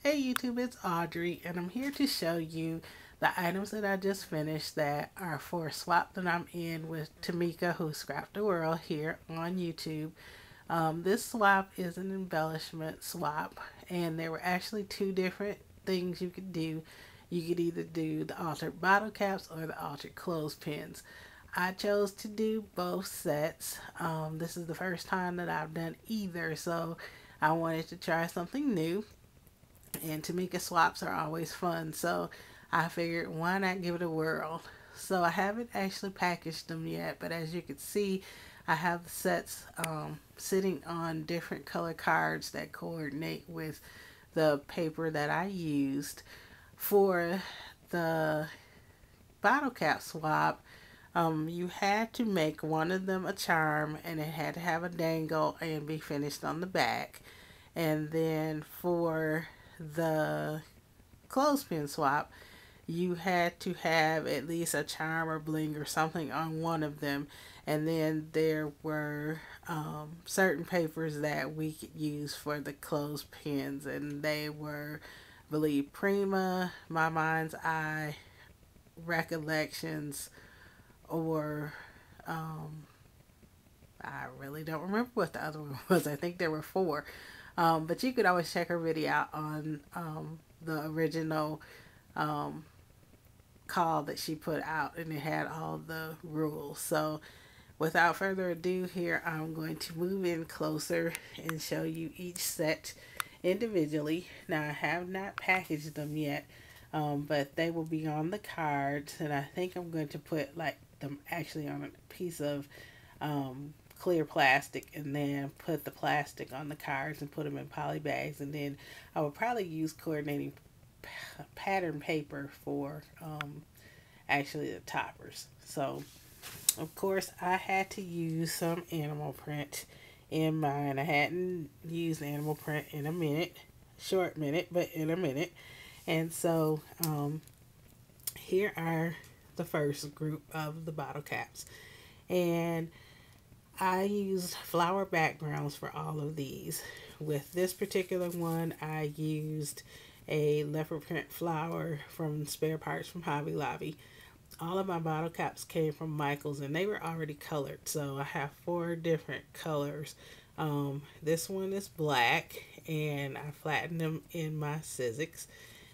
Hey YouTube, it's Audrey, and I'm here to show you the items that I just finished that are for a swap that I'm in with Tamika, who scrapped the world here on YouTube. This swap is an embellishment swap, and there were actually two different things you could do. You could either do the altered bottle caps or the altered clothespins. I chose to do both sets. This is the first time that I've done either, so I wanted to try something new. And Tamika swaps are always fun, so I figured why not give it a whirl. So I haven't actually packaged them yet, but as you can see, I have the sets sitting on different color cards that coordinate with the paper that I used for the bottle cap swap. You had to make one of them a charm, and it had to have a dangle and be finished on the back. And then for the clothespin swap, you had to have at least a charm or bling or something on one of them. And then there were certain papers that we could use for the clothespins, and they were, I believe, Prima, My Mind's Eye, Recollections, or I really don't remember what the other one was. I think there were four. But you could always check her video out on the original um, call that she put out, and it had all the rules. So, without further ado, here I'm going to move in closer and show you each set individually. Now, I have not packaged them yet, but they will be on the cards, and I think I'm going to put like them actually on a piece of clear plastic, and then put the plastic on the cards and put them in poly bags, and then I will probably use coordinating pattern paper for actually the toppers. So of course I had to use some animal print in mine. I hadn't used animal print in a minute, short minute, but in a minute. And so here are the first group of the bottle caps, and I used flower backgrounds for all of these. With this particular one, I used a leopard print flower from Spare Parts from Hobby Lobby. All of my bottle caps came from Michael's, and they were already colored. So I have four different colors. This one is black, and I flattened them in my Sizzix.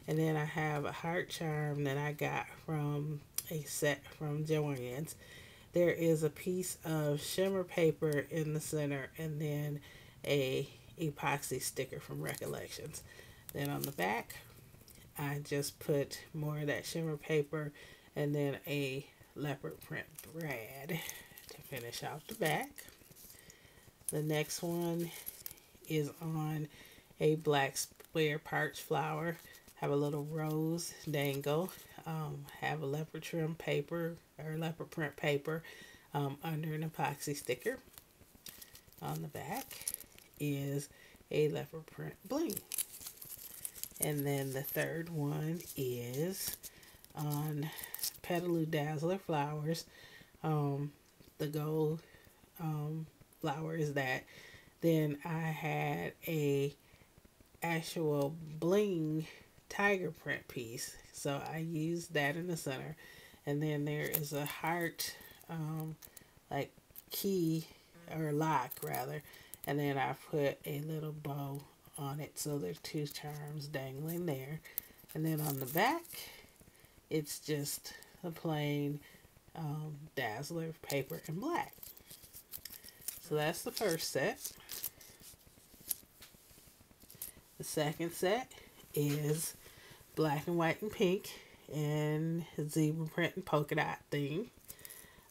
And then I have a heart charm that I got from a set from Joann's. There is a piece of shimmer paper in the center, and then a epoxy sticker from Recollections. Then on the back, I just put more of that shimmer paper and then a leopard print brad to finish off the back. The next one is on a black Spare Parts flower. Have a little rose dangle. Have a leopard trim paper or leopard print paper under an epoxy sticker. On the back is a leopard print bling. And then the third one is on Petaloo Dazzler flowers. The gold flower is that. Then I had a actual bling tiger print piece, so I used that in the center. And then there is a heart like key or lock rather, and then I put a little bow on it, so there's two charms dangling there. And then on the back, it's just a plain dazzler paper in black. So that's the first set. The second set is black and white and pink and zebra print and polka dot thing.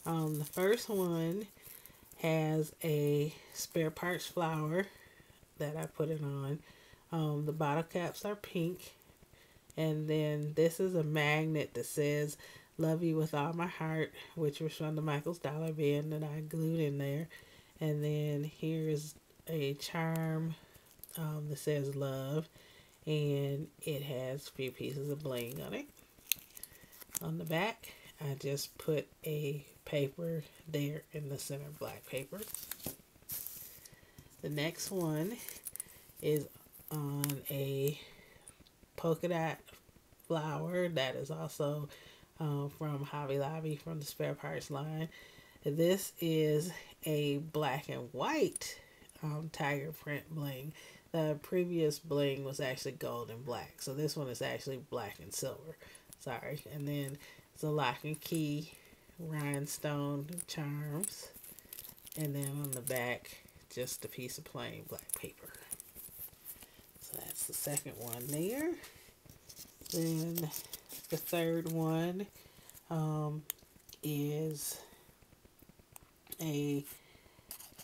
The first one has a Spare Parts flower that I put it on. The bottle caps are pink, and then this is a magnet that says "Love You with All My Heart," which was from the Michael's Dollar Bin that I glued in there. And then here's a charm that says "Love," and it has a few pieces of bling on it. On the back, I just put a paper there in the center, black paper. The next one is on a polka dot flower that is also from Hobby Lobby from the spare parts line. This is a black and white tiger print bling. The previous bling was actually gold and black, so this one is actually black and silver. Sorry. And then it's a lock and key rhinestone charms, and then on the back just a piece of plain black paper. So that's the second one there. Then the third one is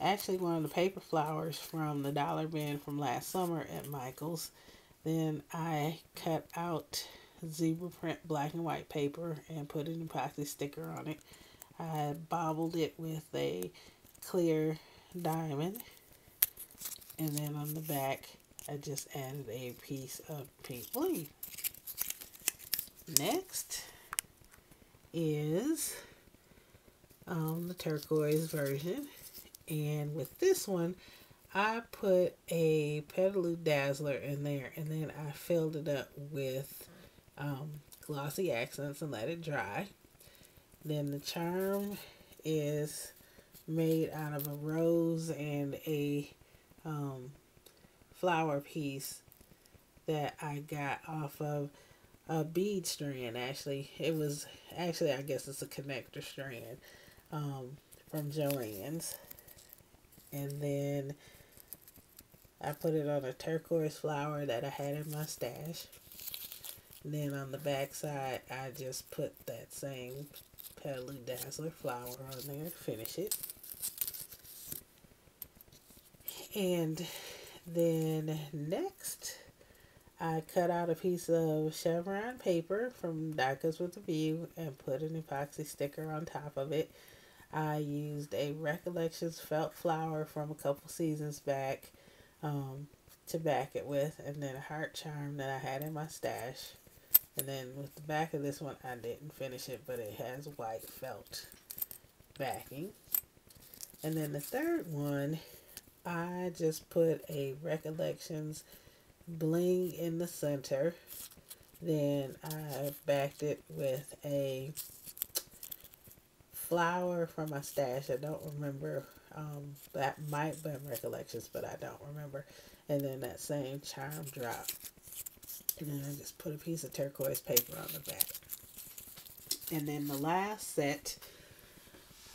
actually one of the paper flowers from the dollar bin from last summer at Michael's. Then I cut out zebra print black and white paper and put an epoxy sticker on it. I bobbled it with a clear diamond, and then on the back I just added a piece of pink bling. Next is the turquoise version, and with this one I put a Petaloo Dazzler in there, and then I filled it up with glossy accents and let it dry. Then the charm is made out of a rose and a flower piece that I got off of a bead strand. Actually, I guess it's a connector strand from Joann's. And then I put it on a turquoise flower that I had in my stash. And then on the back side, I just put that same Petaloo Dazzler flower on there to finish it. And then next, I cut out a piece of chevron paper from Diecast with a View and put an epoxy sticker on top of it. I used a Recollections felt flower from a couple seasons back to back it with, and then a heart charm that I had in my stash. And then with the back of this one, I didn't finish it, but it has white felt backing. And then the third one, I just put a Recollections bling in the center. Then I backed it with a flower from my stash. I don't remember. That might have been Recollections, but I don't remember. And then that same charm drop. And then I just put a piece of turquoise paper on the back. And then the last set,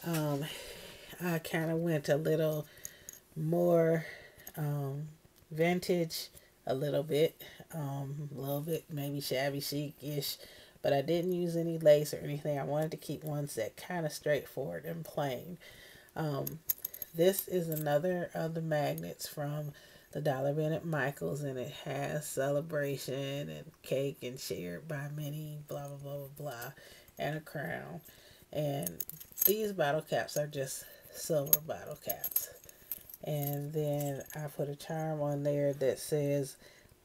I kind of went a little more vintage, a little bit maybe shabby chic-ish, but I didn't use any lace or anything. I wanted to keep one set kind of straightforward and plain. This is another of the magnets from the dollar bin at Michael's, and it has celebration and cake and shared by many, blah blah blah blah blah, and a crown. And these bottle caps are just silver bottle caps. And then I put a charm on there that says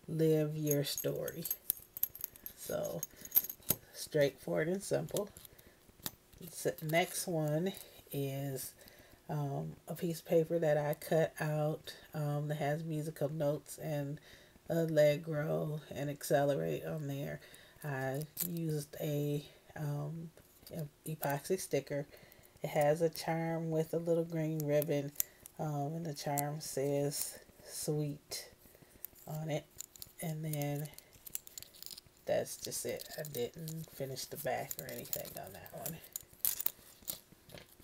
live your story. So straightforward and simple. The next one is a piece of paper that I cut out that has musical notes and Allegro and Accelerate on there. I used a epoxy sticker. It has a charm with a little green ribbon, and the charm says sweet on it. And then that's just it. I didn't finish the back or anything on that one.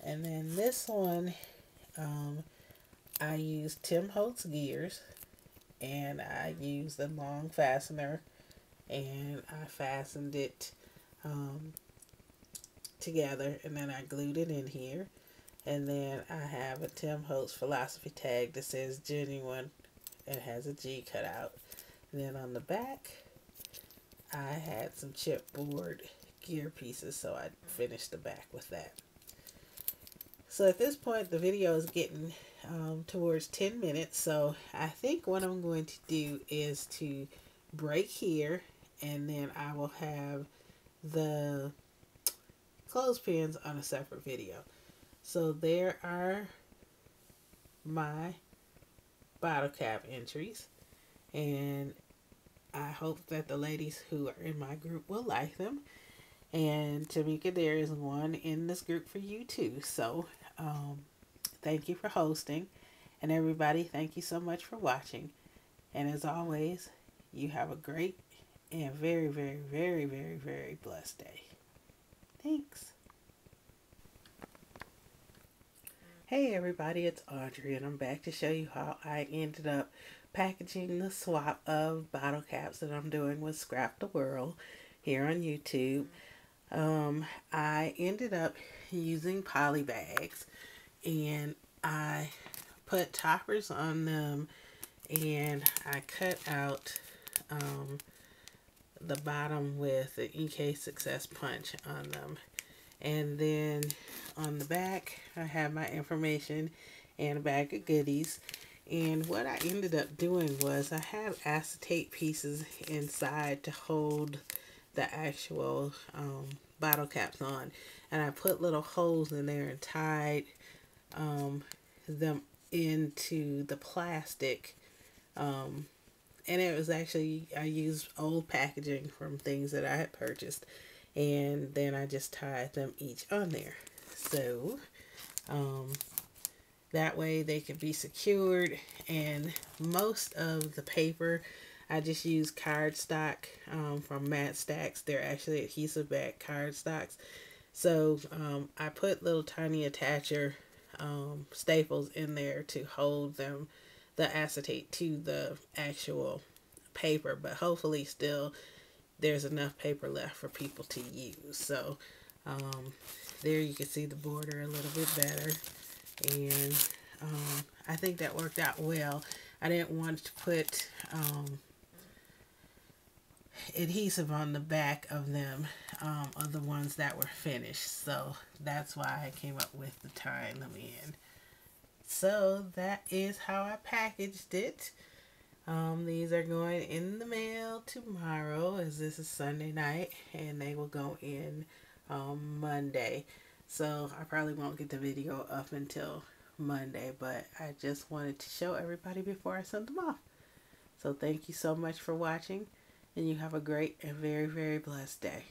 And then this one, I used Tim Holtz gears, and I used a long fastener, and I fastened it together, and then I glued it in here. And then I have a Tim Holtz philosophy tag that says genuine and has a G cut out. And then on the back, I had some chipboard gear pieces, so I finished the back with that. So at this point, the video is getting towards 10 minutes. So I think what I'm going to do is to break here, and then I will have the clothespins on a separate video. So there are my bottle cap entries, and I hope that the ladies who are in my group will like them. And Tamika, there is one in this group for you too. So thank you for hosting. And everybody, thank you so much for watching. And as always, you have a great and very, very, very, very, very blessed day. Thanks. Hey everybody, it's Audrey and I'm back to show you how I ended up packaging the swap of bottle caps that I'm doing with Scrap the World here on YouTube. I ended up using poly bags and I put toppers on them and I cut out the bottom with the EK Success Punch on them. And then on the back, I have my information and a bag of goodies. And what I ended up doing was I have acetate pieces inside to hold the actual bottle caps on. And I put little holes in there and tied them into the plastic. And it was actually, I used old packaging from things that I had purchased. And then I just tied them each on there. So, that way they can be secured. And most of the paper, I just use cardstock from Matt Stacks. They're actually adhesive back cardstocks. So, I put little tiny attacher staples in there to hold them, the acetate, to the actual paper. But hopefully still there's enough paper left for people to use. So there you can see the border a little bit better, and I think that worked out well. I didn't want to put adhesive on the back of them, of the ones that were finished, so that's why I came up with the tying them in. So that is how I packaged it. These are going in the mail tomorrow, as this is Sunday night, and they will go in Monday. So I probably won't get the video up until Monday, but I just wanted to show everybody before I send them off. So thank you so much for watching, and you have a great and very, very blessed day.